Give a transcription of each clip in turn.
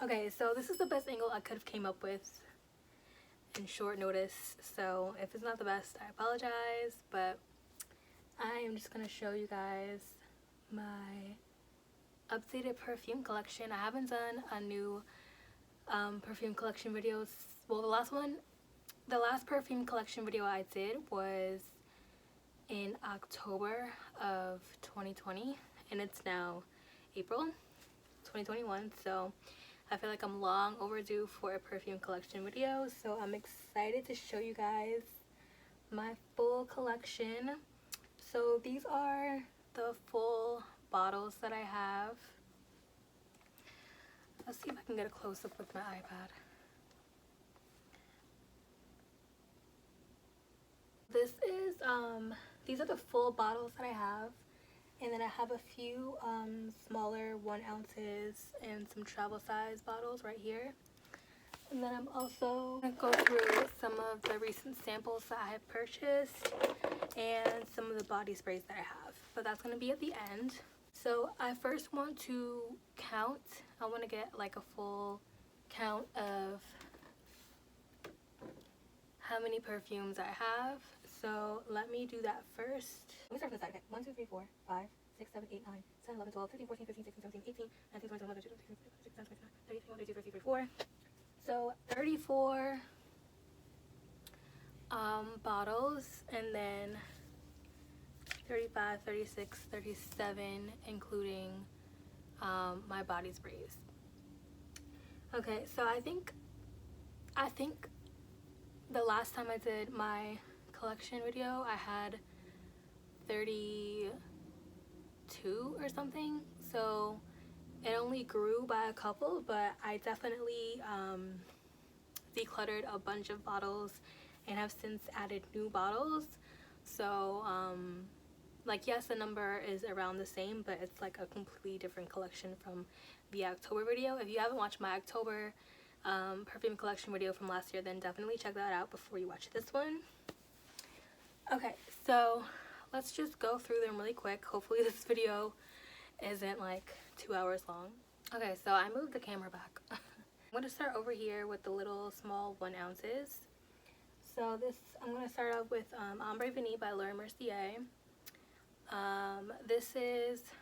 Okay, so this is the best angle I could have came up with in short notice, so if it's not the best, I apologize, but I am just gonna show you guys my updated perfume collection. I haven't done a new perfume collection videos. Well, the last perfume collection video I did was in October of 2020, and it's now April 2021, so I feel like I'm long overdue for a perfume collection video, so I'm excited to show you guys my full collection. So these are the full bottles that I have. Let's see if I can get a close-up with my iPad. These are the full bottles that I have, and then I have a few smaller 1 ounces and some travel size bottles right here. And then I'm also going to go through some of the recent samples that I have purchased and some of the body sprays that I have, but that's going to be at the end. So I first want to count. I want to get like a full count of how many perfumes I have. So let me do that first. Let me start from the side. Okay. 1, 2, 3, 4, 5, 6, 7, 8, 9, 10, 11, 12, 13, 14, 15, 16, 17, 18, 19, 20, 21, 22, 23, 24, 25, 26, 27, 28, 29, 30, 31, 32, 33, 34. So 34 bottles, and then 35, 36, 37, including my body sprays. Okay, so I think the last time I did my collection video, I had 32 or something, so it only grew by a couple, but I definitely decluttered a bunch of bottles and have since added new bottles. So like, yes, the number is around the same, but it's like a completely different collection from the October video. If you haven't watched my October perfume collection video from last year, then definitely check that out before you watch this one. Okay, so let's just go through them really quick. Hopefully this video isn't like 2 hours long. Okay, so I moved the camera back. I'm going to start over here with the little small 1 ounces. So I'm going to start off with Ombre Vanille by Laura Mercier. This is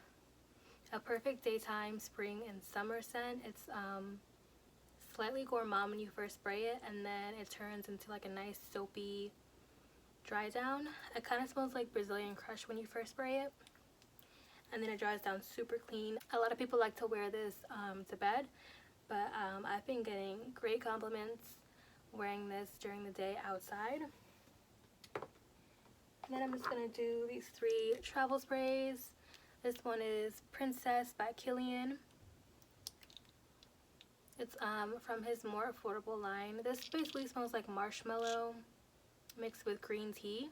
a perfect daytime spring and summer scent. It's slightly gourmand when you first spray it, and then it turns into like a nice soapy dry down. It kind of smells like Brazilian Crush when you first spray it, and then it dries down super clean. A lot of people like to wear this to bed, but I've been getting great compliments wearing this during the day outside. And then I'm just going to do these 3 travel sprays. This one is Princess by Kilian. It's from his more affordable line. This basically smells like marshmallow mixed with green tea.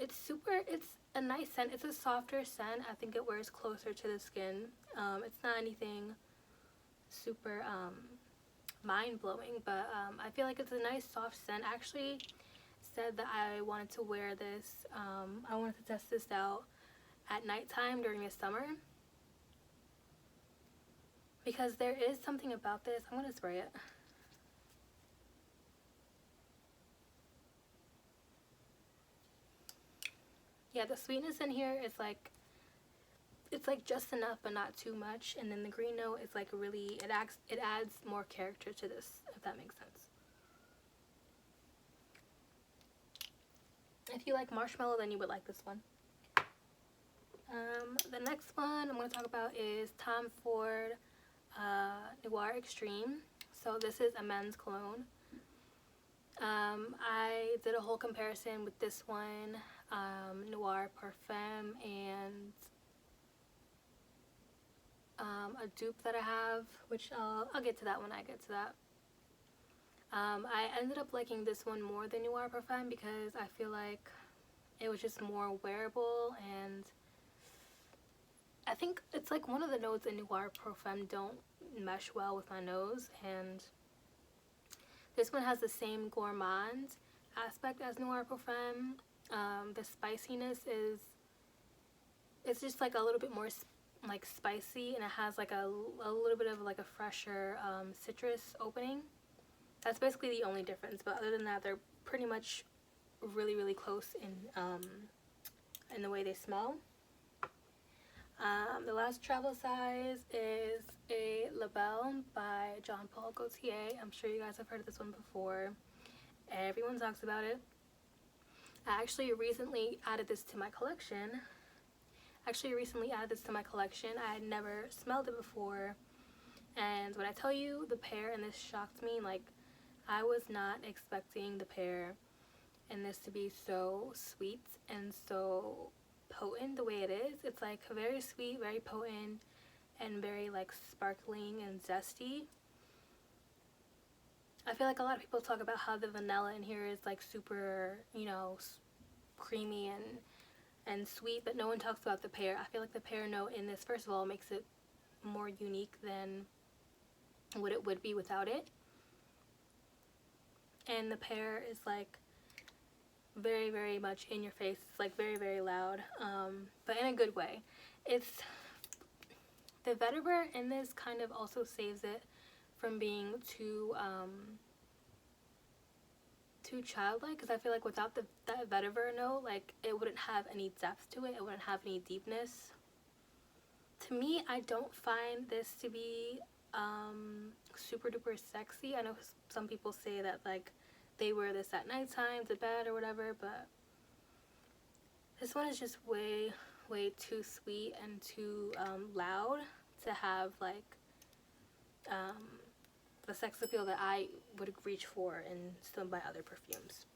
It's a nice scent. It's a softer scent. I think it wears closer to the skin. It's not anything super mind-blowing, but I feel like it's a nice soft scent. I actually said that I wanted to wear this. I wanted to test this out at nighttime during the summer, because there is something about this. I'm going to spray it. Yeah, the sweetness in here is like, it's like just enough but not too much, and then the green note is like really, it adds more character to this, if that makes sense. If you like marshmallow, then you would like this one. The next one I'm going to talk about is Tom Ford Noir Extreme. So this is a men's cologne. I did a whole comparison with this one, Noir Parfum, and a dupe that I have, which I'll get to that when I get to that. I ended up liking this one more than Noir Parfum because I feel like it was just more wearable, and I think it's like one of the notes in Noir Parfum don't mesh well with my nose, and this one has the same gourmand aspect as Noir Parfum. The spiciness it's just like a little bit more like spicy, and it has like a little bit of like a fresher citrus opening. That's basically the only difference, but other than that, they're pretty much really close in the way they smell. The last travel size is a Label by Jean Paul Gaultier. I'm sure you guys have heard of this one before. Everyone talks about it. I actually recently added this to my collection. I had never smelled it before. And when I tell you the pear in this shocked me, like I was not expecting the pear in this to be so sweet and so potent the way it is. It's like very sweet, very potent, and very like sparkling and zesty. I feel like a lot of people talk about how the vanilla in here is like super, you know, creamy and sweet, but no one talks about the pear. I feel like the pear note in this, first of all, makes it more unique than what it would be without it. And the pear is like very much in your face. It's like very loud, but in a good way. It's the vetiver in this kind of also saves it from being too childlike, because I feel like without that vetiver note, like it wouldn't have any depth to it. It wouldn't have any deepness. To me, I don't find this to be super duper sexy. I know some people say that like they wear this at nighttime to bed or whatever, but this one is just way too sweet and too loud to have like the sex appeal that I would reach for in some of my other perfumes.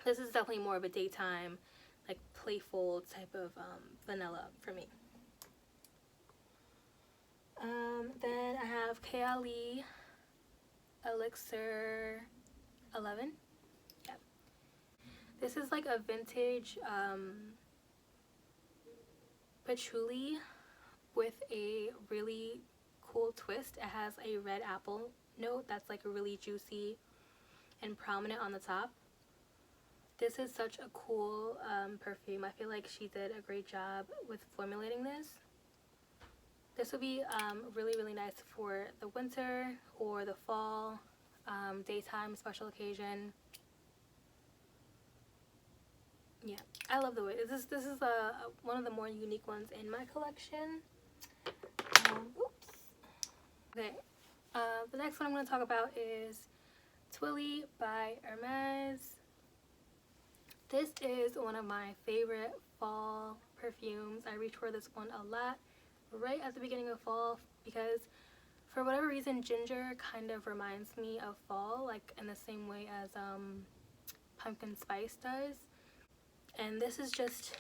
This is definitely more of a daytime, like playful type of vanilla for me. Then I have Kayali Elixir 11. Yeah. This is like a vintage patchouli with a really cool twist. It has a red apple note that's like really juicy and prominent on the top. This is such a cool perfume. I feel like she did a great job with formulating this. This would be really nice for the winter or the fall, daytime special occasion. Yeah, I love the way this is one of the more unique ones in my collection. Oops. Okay, the next one I'm going to talk about is Twilly by Hermes. This is one of my favorite fall perfumes. I reach for this one a lot right at the beginning of fall because for whatever reason ginger kind of reminds me of fall, like in the same way as pumpkin spice does. And this is just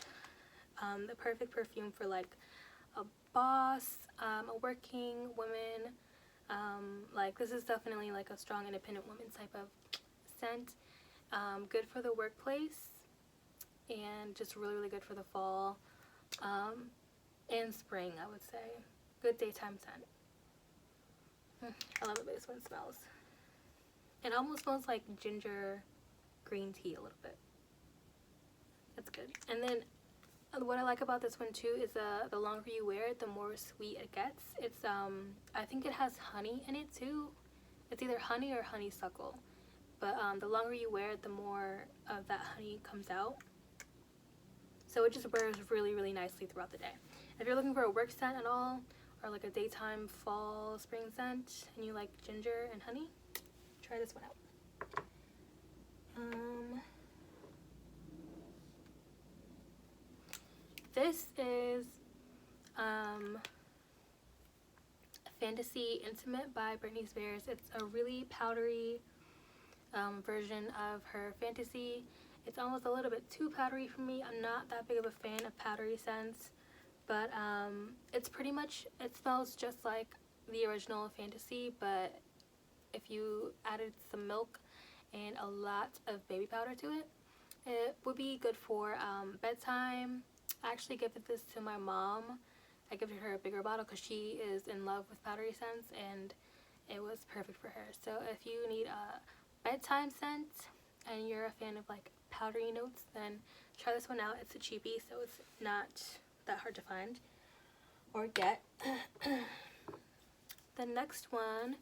the perfect perfume for like a boss, a working woman. Like this is definitely like a strong independent woman type of scent. Good for the workplace and just really good for the fall and spring, I would say. Good daytime scent. I love the way this one smells. It almost smells like ginger green tea a little bit. It's good. And then what I like about this one too is the longer you wear it, the more sweet it gets. It's I think it has honey in it too. It's either honey or honeysuckle. But the longer you wear it, the more of that honey comes out. So it just wears really nicely throughout the day. If you're looking for a work scent at all, or like a daytime fall spring scent, and you like ginger and honey, try this one out. This is Fantasy Intimate by Britney Spears. It's a really powdery version of her Fantasy. It's almost a little bit too powdery for me. I'm not that big of a fan of powdery scents, but it's pretty much, it smells just like the original Fantasy, but if you added some milk and a lot of baby powder to it, it would be good for bedtime. I actually gifted this to my mom. I gifted her a bigger bottle because she is in love with powdery scents, and it was perfect for her. So if you need a bedtime scent and you're a fan of like powdery notes, then try this one out. It's a cheapie, so it's not that hard to find. or get. The next one,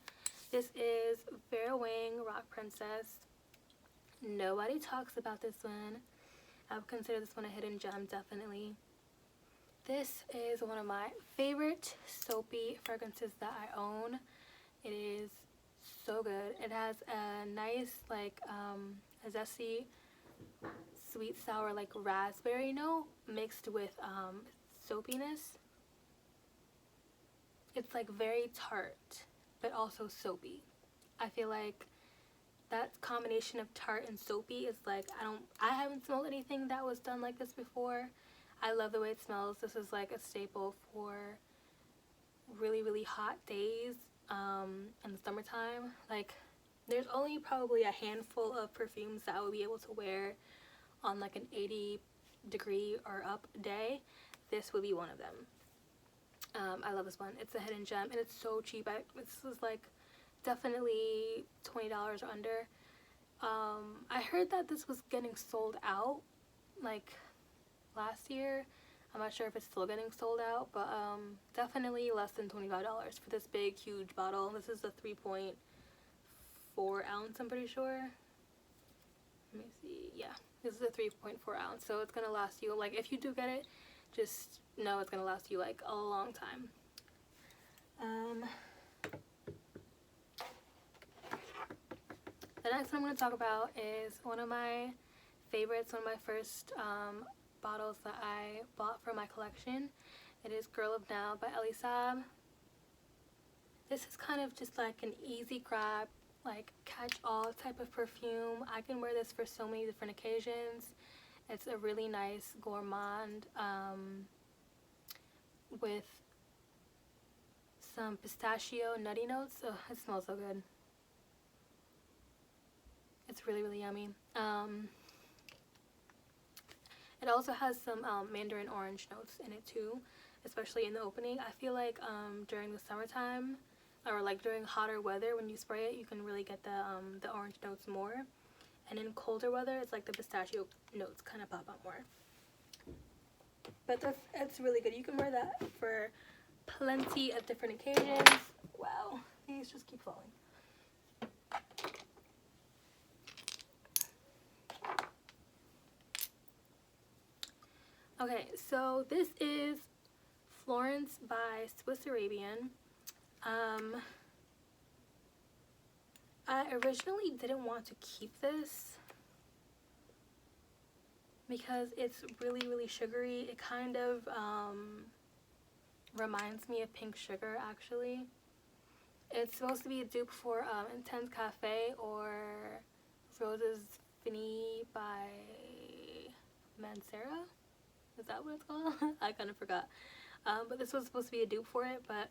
this is Vera Wang Rock Princess. Nobody talks about this one. I would consider this one a hidden gem, definitely. This is one of my favorite soapy fragrances that I own. It is so good. It has a nice, like, a zesty, sweet, sour, like, raspberry note mixed with soapiness. It's, like, very tart, but also soapy. I feel like that combination of tart and soapy is, like, I haven't smelled anything that was done like this before. I love the way it smells. This is, like, a staple for really, really hot days in the summertime. Like, there's only probably a handful of perfumes that I would be able to wear on, like, an 80-degree or up day. This would be one of them. I love this one. It's a hidden gem, and it's so cheap. This is, like, definitely $20 or under. I heard that this was getting sold out, like, last year. I'm not sure if it's still getting sold out, but definitely less than $25 for this big, huge bottle. This is a 3.4 ounce, I'm pretty sure. Let me see. Yeah, this is a 3.4 ounce, so it's gonna last you, like, if you do get it, just know it's gonna last you, like, a long time. The next one I'm going to talk about is one of my favorites, one of my first bottles that I bought for my collection. It is Girl of Now by Elisab. This is kind of just like an easy grab, like catch-all type of perfume. I can wear this for so many different occasions. It's a really nice gourmand with some pistachio nutty notes. Oh, it smells so good. It's really, really yummy. It also has some mandarin orange notes in it too, especially in the opening. I feel like during the summertime, or like during hotter weather, when you spray it, you can really get the orange notes more. And in colder weather, it's like the pistachio notes kind of pop out more. But it's really good. You can wear that for plenty of different occasions. Wow, these just keep falling. Okay, so this is Florence by Swiss Arabian. I originally didn't want to keep this because it's really, really sugary. It kind of reminds me of Pink Sugar, actually. It's supposed to be a dupe for Intense Cafe or Roses Finis by Mancera. Is that what it's called? I kind of forgot. But this was supposed to be a dupe for it, but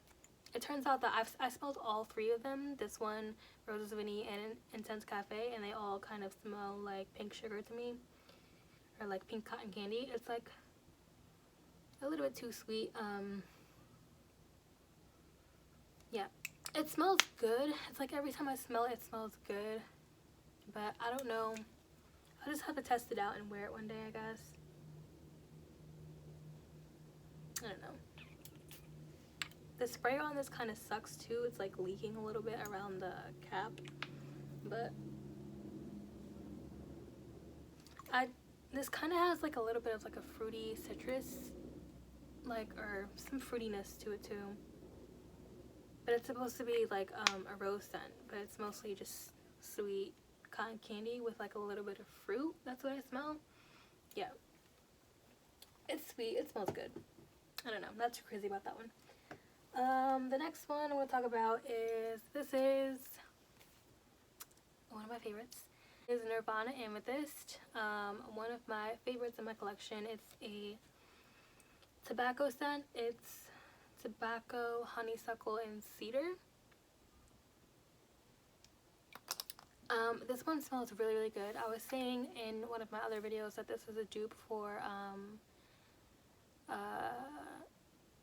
it turns out that I smelled all three of them. This one, Roses Finis, and Intense Cafe, and they all kind of smell like Pink Sugar to me. Or like pink cotton candy. It's like a little bit too sweet. Yeah. It smells good. It's like every time I smell it, it smells good. But I don't know. I'll just have to test it out and wear it one day, I guess. I don't know. The sprayer on this kind of sucks too. It's like leaking a little bit around the cap. But this kind of has like a little bit of like a fruity citrus, like, or some fruitiness to it too. But it's supposed to be like a rose scent, but it's mostly just sweet cotton candy with like a little bit of fruit. That's what I smell. Yeah. It's sweet. It smells good. I don't know. I'm not too crazy about that one. The next one I'm going to talk about is, this is one of my favorites. Is Nirvana Amethyst. One of my favorites in my collection. It's a tobacco scent. It's tobacco, honeysuckle, and cedar. This one smells really, really good. I was saying in one of my other videos that this is a dupe for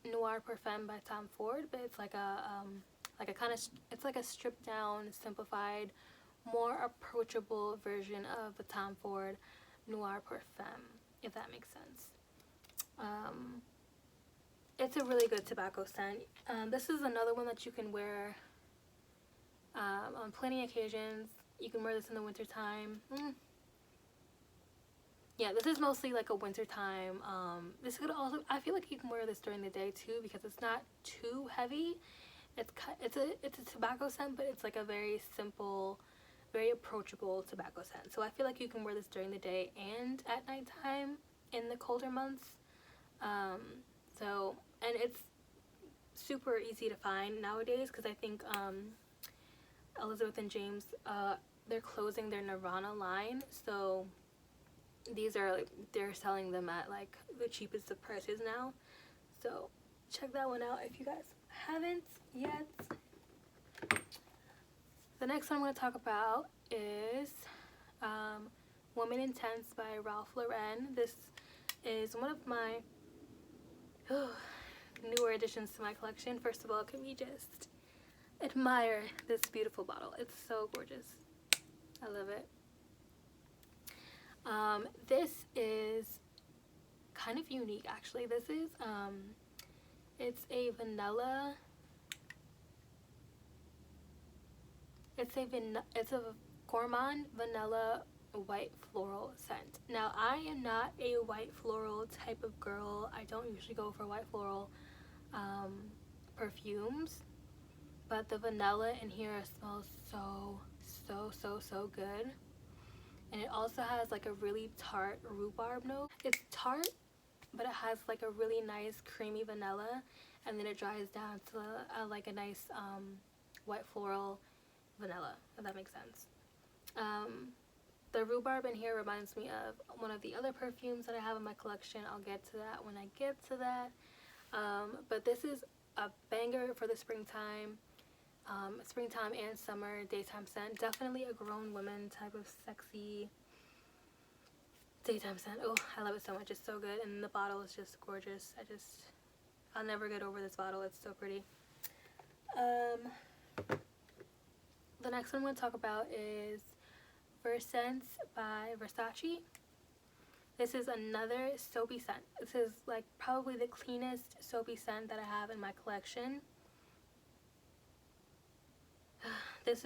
Noir Parfum by Tom Ford, but it's like a kind of, it's like a stripped down, simplified, more approachable version of the Tom Ford Noir Parfum, if that makes sense. It's a really good tobacco scent. This is another one that you can wear on plenty of occasions. You can wear this in the winter time. Yeah, this is mostly like a winter time. This could also, I feel like you can wear this during the day too, because it's not too heavy. It's a tobacco scent, but it's like a very simple, very approachable tobacco scent. So I feel like you can wear this during the day and at nighttime in the colder months. And it's super easy to find nowadays, because I think Elizabeth and James, they're closing their Nirvana line, so these are like, they're selling them at like the cheapest of prices now. So check that one out if you guys haven't yet. The next one I'm going to talk about is Woman Intense by Ralph Lauren. This is one of my newer additions to my collection. First of all, can we just admire this beautiful bottle? It's so gorgeous. I love it. This is kind of unique, actually. This is it's a vanilla. It's a gourmand vanilla white floral scent. Now, I am not a white floral type of girl. I don't usually go for white floral perfumes, but the vanilla in here smells so good. And it also has like a really tart rhubarb note. It's tart, but it has like a really nice creamy vanilla, and then it dries down to like a nice white floral vanilla, if that makes sense. The rhubarb in here reminds me of one of the other perfumes that I have in my collection. I'll get to that when I get to that. But this is a banger for the springtime and summer daytime scent. Definitely a grown woman type of sexy daytime scent. Oh, I love it so much. It's so good, and the bottle is just gorgeous. I'll never get over this bottle. It's so pretty. The next one I'm going to talk about is Verscents by Versace. This is another soapy scent. This is like probably the cleanest soapy scent that I have in my collection. This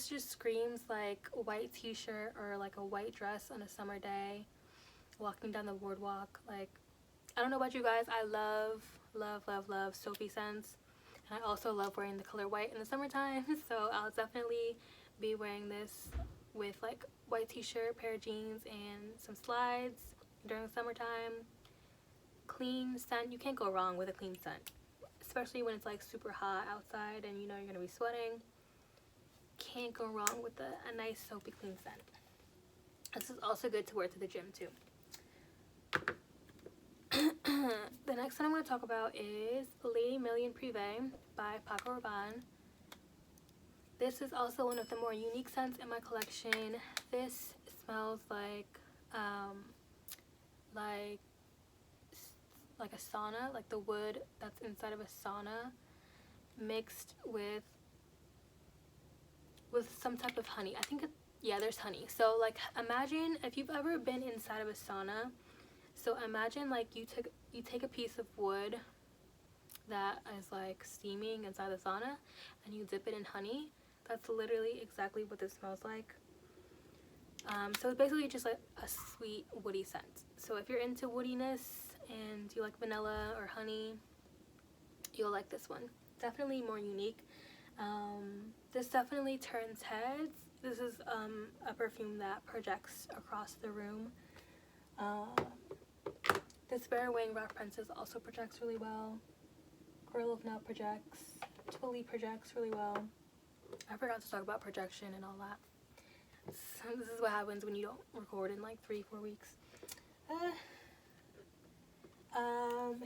just screams like a white t-shirt or like a white dress on a summer day, walking down the boardwalk. Like, I don't know about you guys, I love soapy scents, and I also love wearing the color white in the summertime. So I'll definitely be wearing this with like white t-shirt, pair of jeans, and some slides during the summertime. Clean scent. You can't go wrong with a clean scent, especially when it's like super hot outside and you know you're gonna be sweating. Can't go wrong with a nice soapy clean scent. This is also good to wear to the gym too. The next one I'm going to talk about is Lady Million Privé by Paco Rabanne. This is also one of the more unique scents in my collection. This smells like a sauna, like the wood that's inside of a sauna mixed with some type of honey. I think yeah, there's honey. So like, imagine if you've ever been inside of a sauna. So imagine like you take a piece of wood that is like steaming inside the sauna, and you dip it in honey. That's literally exactly what this smells like. So it's basically just like a sweet woody scent. So if you're into woodiness and you like vanilla or honey, you'll like this one. Definitely more unique. This definitely turns heads. This is a perfume that projects across the room. This Bare Wing Rock Princess also projects really well. Girl of Now projects. Tully projects really well. I forgot to talk about projection and all that. So this is what happens when you don't record in like 3-4 weeks.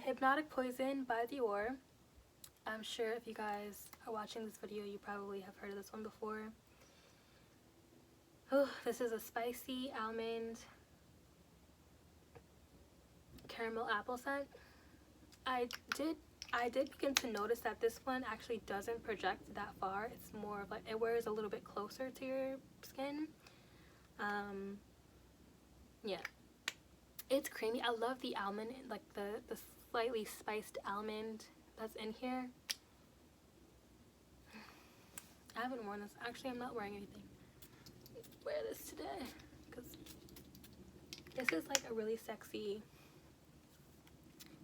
Hypnotic Poison by Dior. I'm sure if you guys are watching this video, you probably have heard of this one before. Oh, this is a spicy almond caramel apple scent. I did begin to notice that this one actually doesn't project that far. It's more of like, it wears a little bit closer to your skin. Yeah, it's creamy. I love the almond, like the slightly spiced almond that's in here. I haven't worn this. Actually, I'm not wearing anything. Wear this today because this is like a really sexy,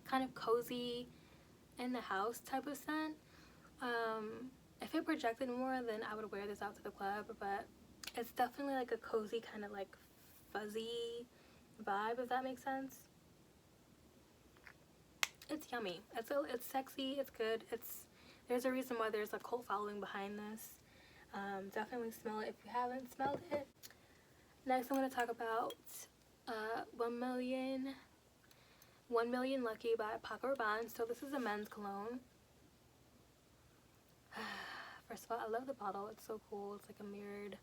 kind of cozy, in the house type of scent. If it projected more, then I would wear this out to the club, but it's definitely like a cozy kind of like fuzzy vibe, if that makes sense. It's yummy. It's sexy. It's good. There's a reason why there's a cult following behind this. Definitely smell it if you haven't smelled it. Next, I'm going to talk about 1 Million Lucky by Paco Rabanne. So this is a men's cologne. First of all, I love the bottle. It's so cool. It's like a mirrored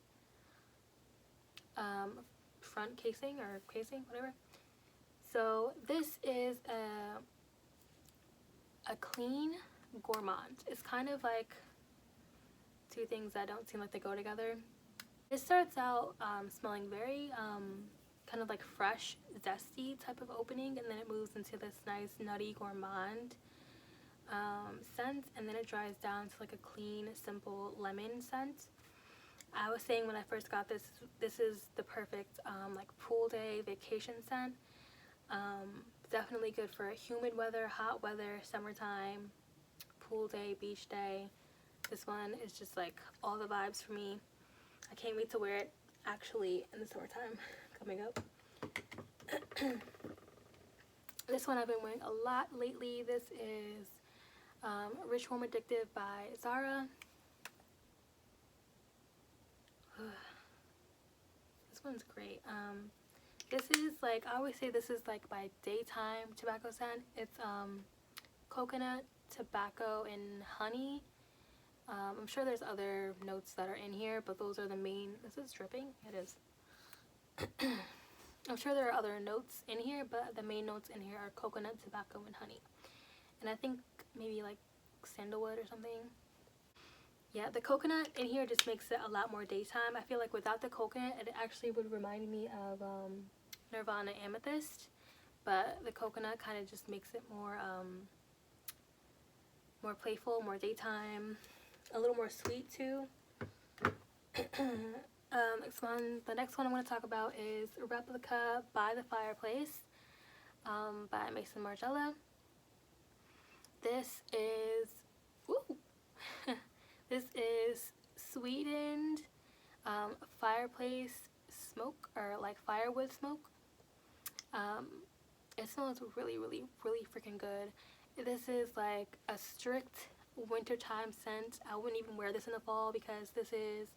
front casing or casing, whatever. So this is a clean gourmand. It's kind of like two things that don't seem like they go together. It starts out smelling very kind of like fresh, zesty type of opening, and then it moves into this nice nutty gourmand scent, and then it dries down to like a clean, simple lemon scent. I was saying when I first got this, this is the perfect like pool day vacation scent. Definitely good for humid weather, hot weather, summertime, pool day, beach day. This one is just like all the vibes for me. I can't wait to wear it actually in the summertime coming up. This one I've been wearing a lot lately. This is Rich, Warm, Addictive by Zara. This one's great. This is like, I always say this is like my daytime tobacco scent. It's coconut, tobacco, and honey. I'm sure there's other notes that are in here, but those are the main. This is dripping. It is. I'm sure there are other notes in here, but the main notes in here are coconut, tobacco, and honey. And I think maybe like sandalwood or something. Yeah, the coconut in here just makes it a lot more daytime. I feel like without the coconut, it actually would remind me of Nirvana Amethyst, but the coconut kind of just makes it more more playful, more daytime, a little more sweet too. The next one I want to talk about is Replica by the Fireplace by Mason Margiela. This is this is sweetened fireplace smoke, or like firewood smoke. It smells really, really, really freaking good. This is like a strict wintertime scent. I wouldn't even wear this in the fall because this is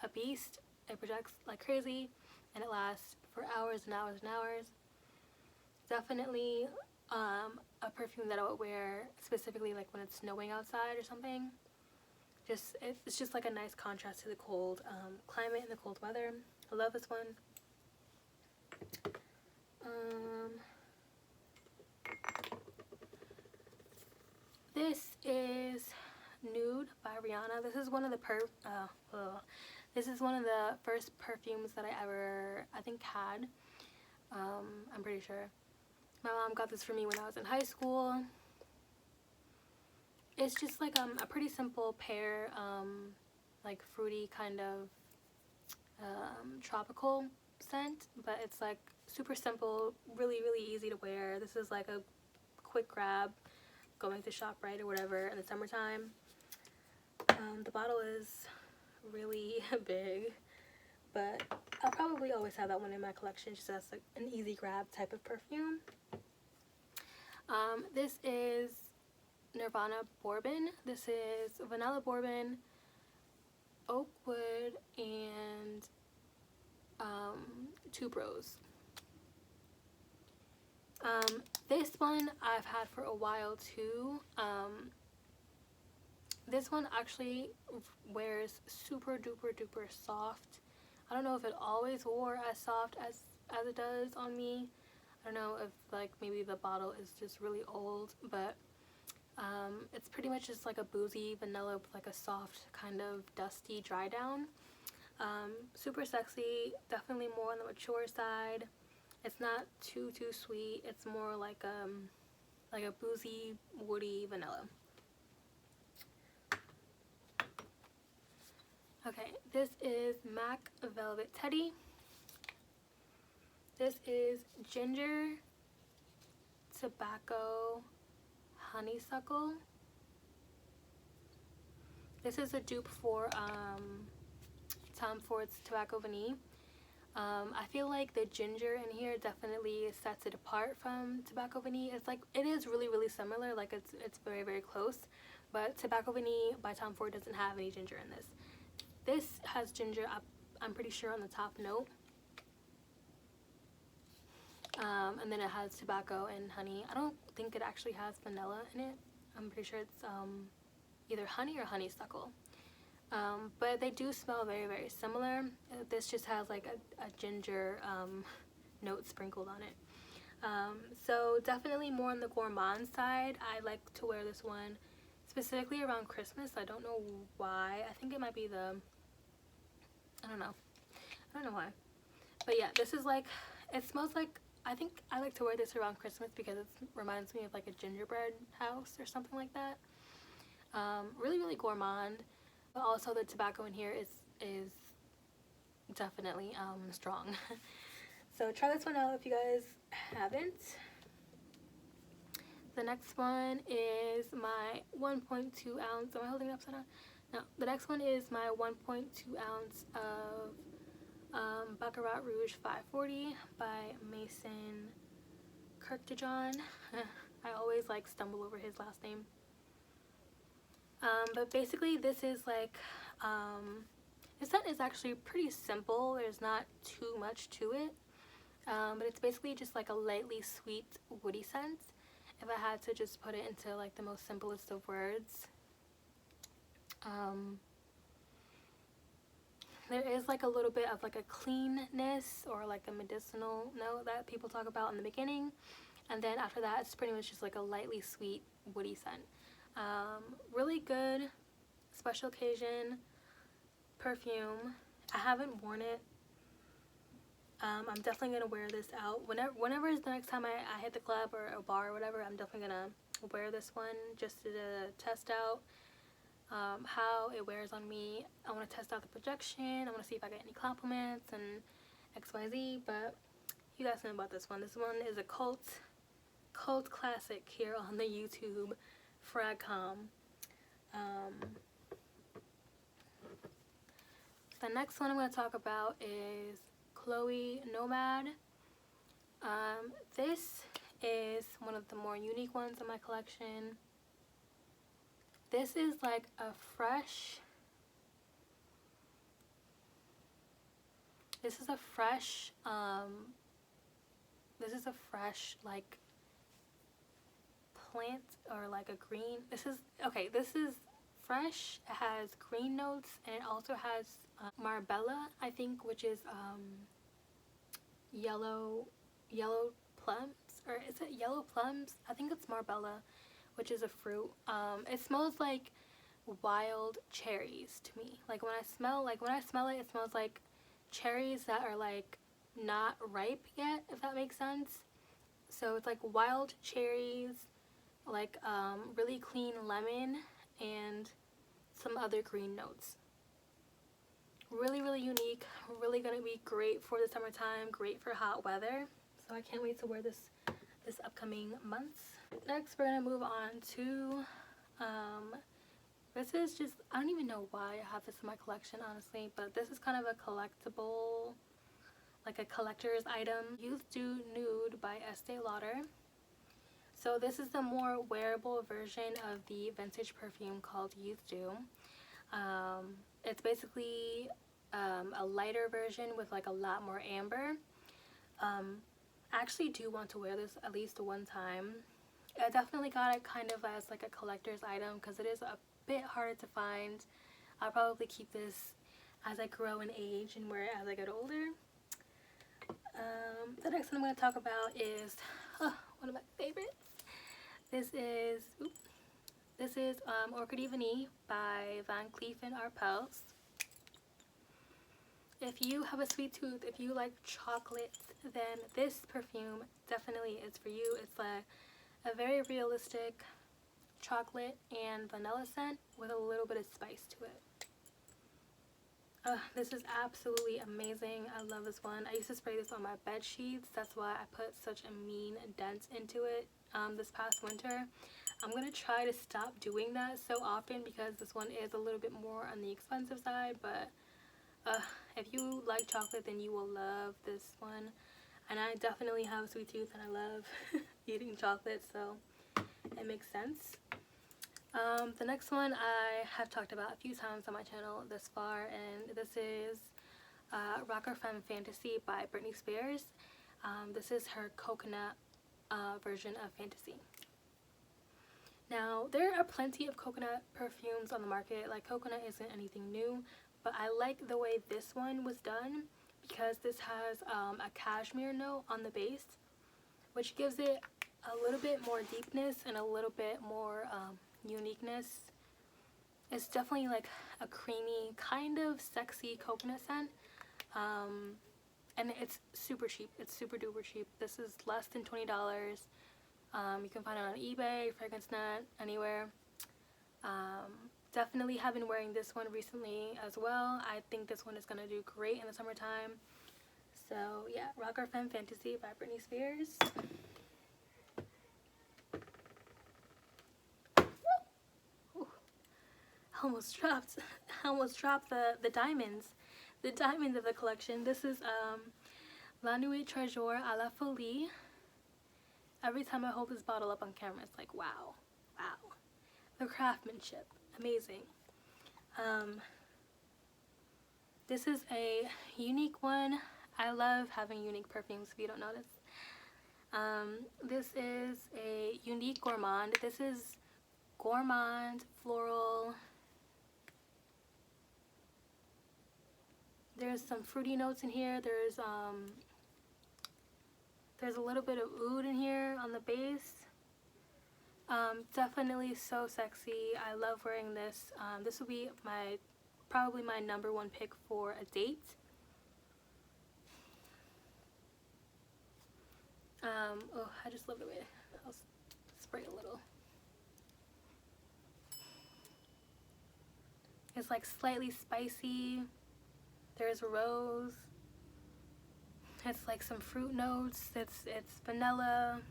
a beast. It projects like crazy and it lasts for hours and hours and hours. Definitely a perfume that I would wear specifically like when it's snowing outside or something. It's just like a nice contrast to the cold climate and the cold weather. I love this one. This is Nude by Rihanna. This is one of the first perfumes that I ever, I think, had. I'm pretty sure. My mom got this for me when I was in high school. It's just like a pretty simple pear, like fruity kind of tropical scent, but it's like super simple, really, really easy to wear. This is like a quick grab going to ShopRite or whatever in the summertime. The bottle is really big, but I'll probably always have that one in my collection just as like an easy grab type of perfume. This is Nirvana Bourbon. This is vanilla bourbon, oak wood, and tuberose. This one I've had for a while too. This one actually wears super duper duper soft. I don't know if it always wore as soft as it does on me. I don't know if like maybe the bottle is just really old, but it's pretty much just like a boozy vanilla with like a soft kind of dusty dry down. Super sexy, definitely more on the mature side. It's not too sweet. It's more like like a boozy, woody vanilla. Okay, this is MAC Velvet Teddy. This is Ginger Tobacco Honeysuckle. This is a dupe for Tom Ford's Tobacco Vanille. I feel like the ginger in here definitely sets it apart from Tobacco Vanille. It's like, it is really, really similar, like it's very, very close, but Tobacco Vanille by Tom Ford doesn't have any ginger in this. This has ginger, I'm pretty sure, on the top note. And then it has tobacco and honey. I don't think it actually has vanilla in it. I'm pretty sure it's either honey or honeysuckle. But they do smell very, very similar. This just has like a ginger note sprinkled on it. So definitely more on the gourmand side. I like to wear this one specifically around Christmas. I don't know why. I think it might be the, I don't know why. But yeah, this is like, it smells like, I think I like to wear this around Christmas because it reminds me of like a gingerbread house or something like that. Really, really gourmand. But also the tobacco in here is definitely strong. So try this one out if you guys haven't. The next one is my 1.2 ounce. Am I holding it upside down? No. The next one is my 1.2 ounce of Baccarat Rouge 540 by Mason Kirkdejohn. I always like stumble over his last name. But basically this is like, this scent is actually pretty simple. There's not too much to it. But it's basically just like a lightly sweet woody scent. If I had to just put it into like the most simplest of words. There is like a little bit of like a cleanness or like a medicinal note that people talk about in the beginning, and then after that it's pretty much just like a lightly sweet woody scent. Really good special occasion perfume. I haven't worn it. I'm definitely gonna wear this out whenever is the next time I hit the club or a bar or whatever. I'm definitely gonna wear this one just to test out how it wears on me. I want to test out the projection. I want to see if I get any compliments and XYZ. But you guys know about this one. This one is a cult classic here on the YouTube Fragcom. The next one I'm going to talk about is Chloe Nomad. This is one of the more unique ones in my collection. This is like a fresh, like plant or like a green. This is fresh. It has green notes and it also has Marbella, I think, which is yellow plums, or is it yellow plums? I think it's Marbella, which is a fruit. It smells like wild cherries to me. Like when I smell it, it smells like cherries that are like not ripe yet, if that makes sense. So it's like wild cherries, like really clean lemon, and some other green notes. Really, really unique. Really gonna be great for the summertime, great for hot weather. So I can't wait to wear this upcoming months. Next, we're gonna move on to this is just, I don't even know why I have this in my collection, honestly, but this is kind of a collectible, like a collector's item. Youth Do Nude by Estee Lauder. So this is the more wearable version of the vintage perfume called Youth Do. It's basically a lighter version with like a lot more amber. I actually do want to wear this at least one time. I definitely got it kind of as like a collector's item because it is a bit harder to find. I'll probably keep this as I grow in age and wear it as I get older. The next one I'm going to talk about is one of my favorites. This is Orchidee Vanille by Van Cleef & Arpels. If you have a sweet tooth, if you like chocolate, then this perfume definitely is for you. It's a very realistic chocolate and vanilla scent with a little bit of spice to it. This is absolutely amazing. I love this one. I used to spray this on my bed sheets. That's why I put such a mean dent into it this past winter. I'm going to try to stop doing that so often because this one is a little bit more on the expensive side. But if you like chocolate, then you will love this one. And I definitely have a sweet tooth and I love eating chocolate, so it makes sense. The next one I have talked about a few times on my channel this far, and this is Rocker Femme Fantasy by Britney Spears. This is her coconut version of Fantasy. Now, there are plenty of coconut perfumes on the market. Like, coconut isn't anything new, but I like the way this one was done because this has a cashmere note on the base, which gives it a little bit more deepness and a little bit more uniqueness. It's definitely like a creamy, kind of sexy coconut scent, and it's super cheap. It's super duper cheap. This is less than $20. You can find it on eBay, FragranceNet, anywhere. Definitely have been wearing this one recently as well. I think this one is gonna do great in the summertime. So yeah, Rocker Femme Fantasy by Britney Spears. Almost dropped the diamonds of the collection. This is La Nuit Trejo à la Folie. Every time I hold this bottle up on camera, it's like wow, the craftsmanship, amazing. This is a unique one. I love having unique perfumes, if you don't notice. This is a unique gourmand. This is gourmand floral. There's some fruity notes in here. There's a little bit of oud in here on the base. Definitely so sexy. I love wearing this. This will be probably my #1 pick for a date. Oh, I just love the way I'll spray a little. It's like slightly spicy. There's rose. It's like some fruit notes. It's vanilla.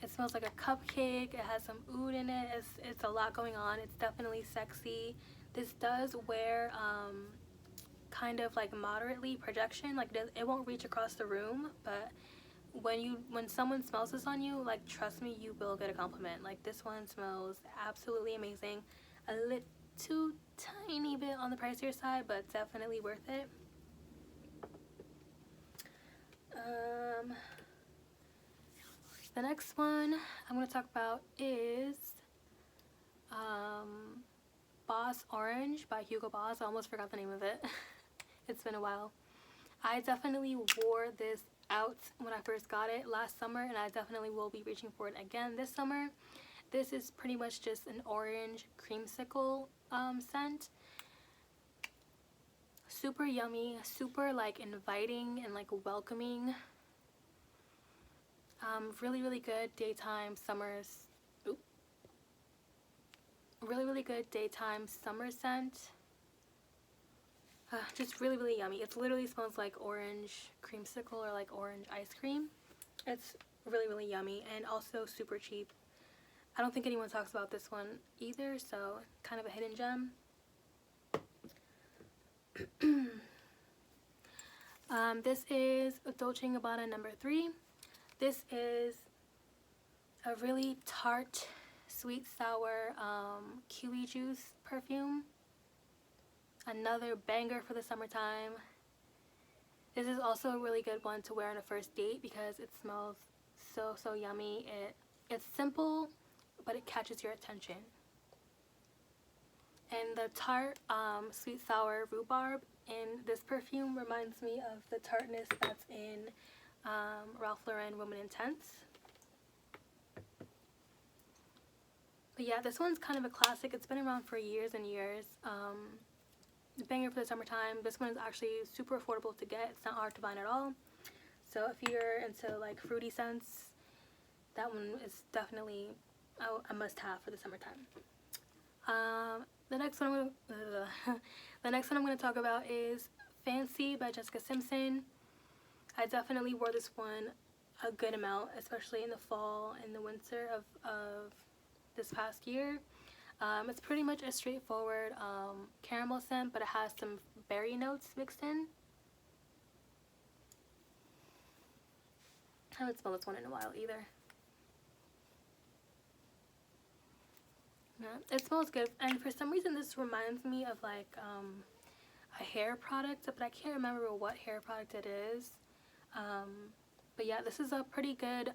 It smells like a cupcake. It has some oud in it. It's a lot going on. It's definitely sexy. This does wear kind of like moderately projection. Like it won't reach across the room, but when someone smells this on you, like trust me, you will get a compliment. Like this one smells absolutely amazing. A little tiny bit on the pricier side, but definitely worth it. The next one I'm going to talk about is Boss Orange by Hugo Boss. I almost forgot the name of it. It's been a while. I definitely wore this out when I first got it last summer, and I definitely will be reaching for it again this summer. This is pretty much just an orange creamsicle scent. Super yummy, super like inviting and like welcoming. Really good daytime summers. Really good daytime summer scent. Just really yummy. It literally smells like orange creamsicle or like orange ice cream. It's really yummy and also super cheap. I don't think anyone talks about this one either, so kind of a hidden gem. This is Dolce Gabbana #3. This is a really tart, sweet, sour kiwi juice perfume. Another banger for the summertime. This is also a really good one to wear on a first date because it smells so yummy. It's simple, but it catches your attention. And the tart, sweet, sour rhubarb in this perfume reminds me of the tartness that's in Ralph Lauren Woman Intense. But yeah, this one's kind of a classic. It's been around for years and years. Banger for the summertime. This one is actually super affordable to get. It's not hard to find at all. So if you're into like fruity scents, that one is definitely a must-have for the summertime. The next one I'm gonna talk about is Fancy by Jessica Simpson. I definitely wore this one a good amount, especially in the fall and the winter of this past year. It's pretty much a straightforward caramel scent, but it has some berry notes mixed in. I haven't smelled this one in a while either. Yeah, it smells good, and for some reason this reminds me of like a hair product, but I can't remember what hair product it is. But yeah, this is a pretty good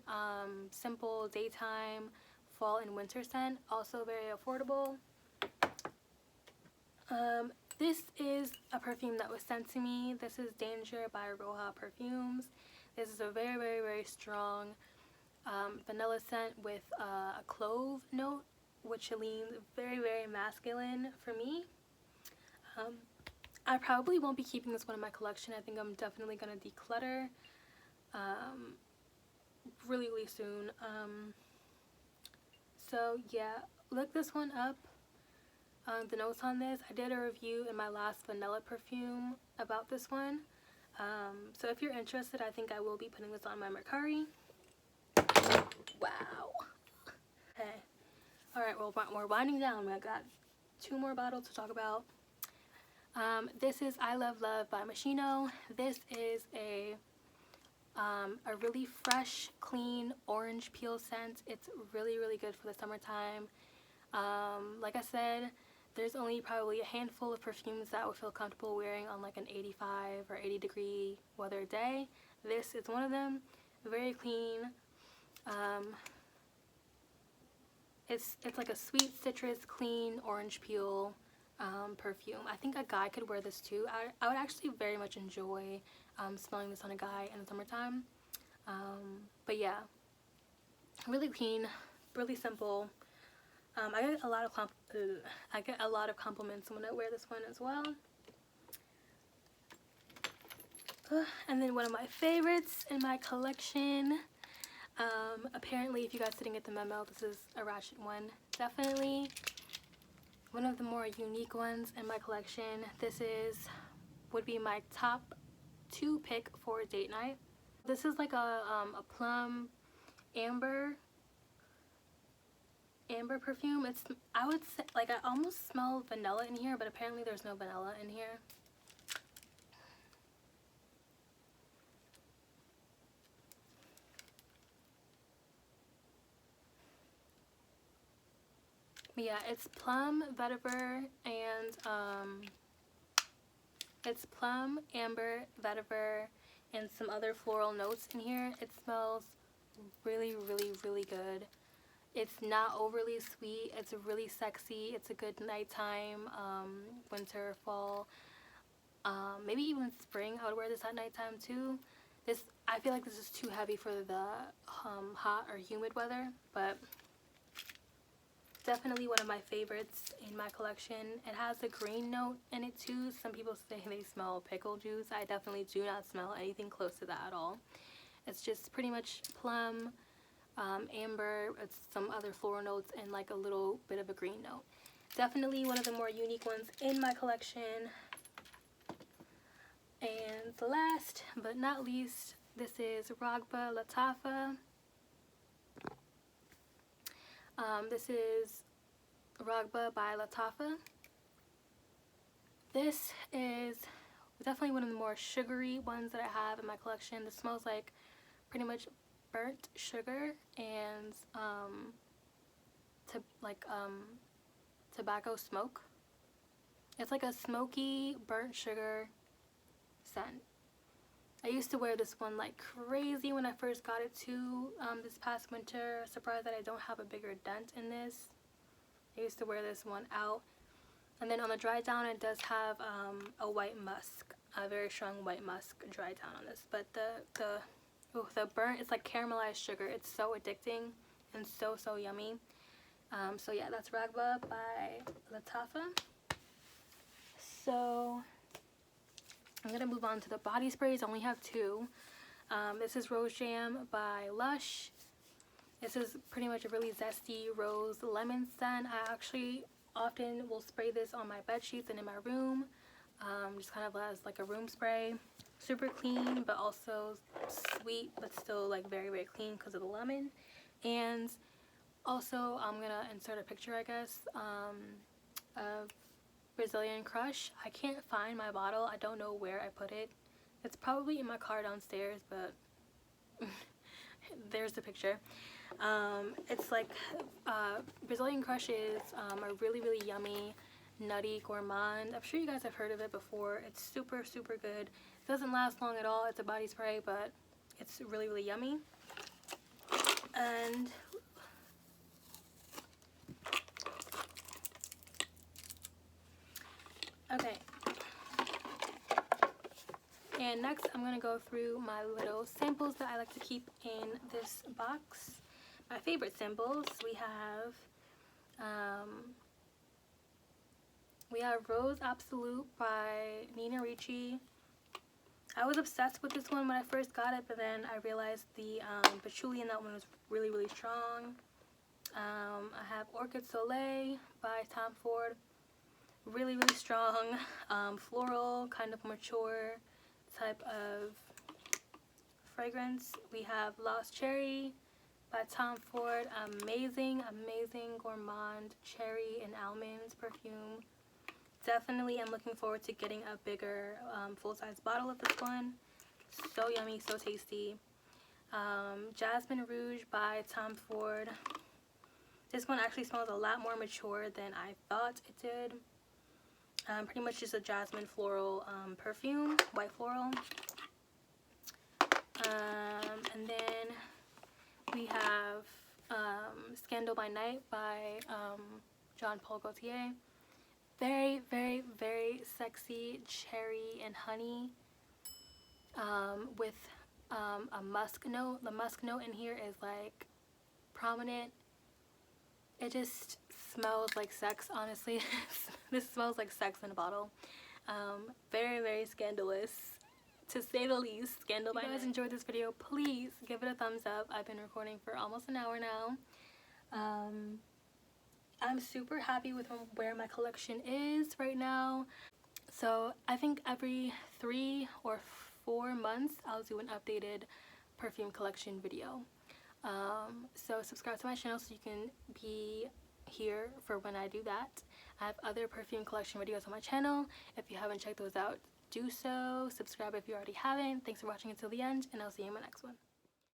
simple daytime fall and winter scent, also very affordable. This is a perfume that was sent to me. This is Danger by Roja Perfumes. This is a very, very, very strong vanilla scent with a clove note, which leans very, very masculine for me. I probably won't be keeping this one in my collection. I think I'm definitely going to declutter really, really soon. So yeah, look this one up. The notes on this, I did a review in my last vanilla perfume about this one. So if you're interested, I think I will be putting this on my MERCARI. Wow. Okay. Alright, well, we're winding down. I got 2 more bottles to talk about. This is I Love Love by Moschino. This is a really fresh, clean orange peel scent. It's really, really good for the summertime. Like I said, there's only probably a handful of perfumes that I would feel comfortable wearing on like an 85 or 80 degree weather day. This is one of them. Very clean. It's like a sweet citrus, clean orange peel perfume. I think a guy could wear this too. I would actually very much enjoy smelling this on a guy in the summertime. But yeah, really clean, really simple. I get a lot of compliments when I wear this one as well. And then one of my favorites in my collection. Apparently, if you guys didn't get the memo, this is a Ratchet one. Definitely one of the more unique ones in my collection. This would be my top 2 pick for date night. This is like a plum amber perfume. I would say, like, I almost smell vanilla in here, but apparently there's no vanilla in here. But yeah, it's plum, vetiver, and it's plum, amber, vetiver, and some other floral notes in here. It smells really, really, really good. It's not overly sweet. It's really sexy. It's a good nighttime, winter, fall, maybe even spring. I would wear this at nighttime too. I feel like this is too heavy for the hot or humid weather, but definitely one of my favorites in my collection. It has a green note in it too. Some people say they smell pickle juice. I definitely do not smell anything close to that at all. It's just pretty much plum, amber, it's some other floral notes, and like a little bit of a green note. Definitely one of the more unique ones in my collection. And the last but not least, this is Ragba Latafa. This is Ragba by Latafa. This is definitely one of the more sugary ones that I have in my collection. This smells like pretty much burnt sugar and tobacco smoke. It's like a smoky burnt sugar scent. I used to wear this one like crazy when I first got it too this past winter. Surprised that I don't have a bigger dent in this. I used to wear this one out. And then on the dry down, it does have a white musk, a very strong white musk dry down on this. But the burnt, it's like caramelized sugar. It's so addicting and so yummy. So yeah, that's Ragba by Latafa. So I'm gonna move on to the body sprays. I only have 2. This is Rose Jam by Lush. This is pretty much a really zesty rose lemon scent. I actually often will spray this on my bed sheets and in my room, just kind of as like a room spray. Super clean, but also sweet, but still like very, very clean because of the lemon. And also, I'm gonna insert a picture, I guess, of Brazilian Crush. I can't find my bottle. I don't know where I put it. It's probably in my car downstairs, but there's the picture. It's like Brazilian Crush is a really, really yummy, nutty gourmand. I'm sure you guys have heard of it before. It's super, super good. It doesn't last long at all. It's a body spray, but it's really, really yummy. And okay. And next, I'm going to go through my little samples that I like to keep in this box. My favorite samples, we have Rose Absolute by Nina Ricci. I was obsessed with this one when I first got it, but then I realized the patchouli in that one was really, really strong. I have Orchid Soleil by Tom Ford. Really, really strong, floral, kind of mature type of fragrance. We have Lost Cherry by Tom Ford. Amazing, amazing gourmand cherry and almonds perfume. Definitely am looking forward to getting a bigger full-size bottle of this one. So yummy, so tasty. Jasmine Rouge by Tom Ford. This one actually smells a lot more mature than I thought it did. Pretty much just a jasmine floral perfume, white floral. And then we have Scandal by Night by Jean Paul Gaultier. Very, very, very sexy cherry and honey with a musk note. The musk note in here is like prominent. It just smells like sex, honestly. This smells like sex in a bottle. Very, very scandalous, to say the least. Scandal by Night. If you guys enjoyed this video, please give it a thumbs up. I've been recording for almost an hour now. I'm super happy with where my collection is right now. So I think every 3 or 4 months I'll do an updated perfume collection video. So subscribe to my channel so you can be here for when I do that. I have other perfume collection videos on my channel. If you haven't checked those out, do so. Subscribe if you already haven't. Thanks for watching until the end, and I'll see you in my next one.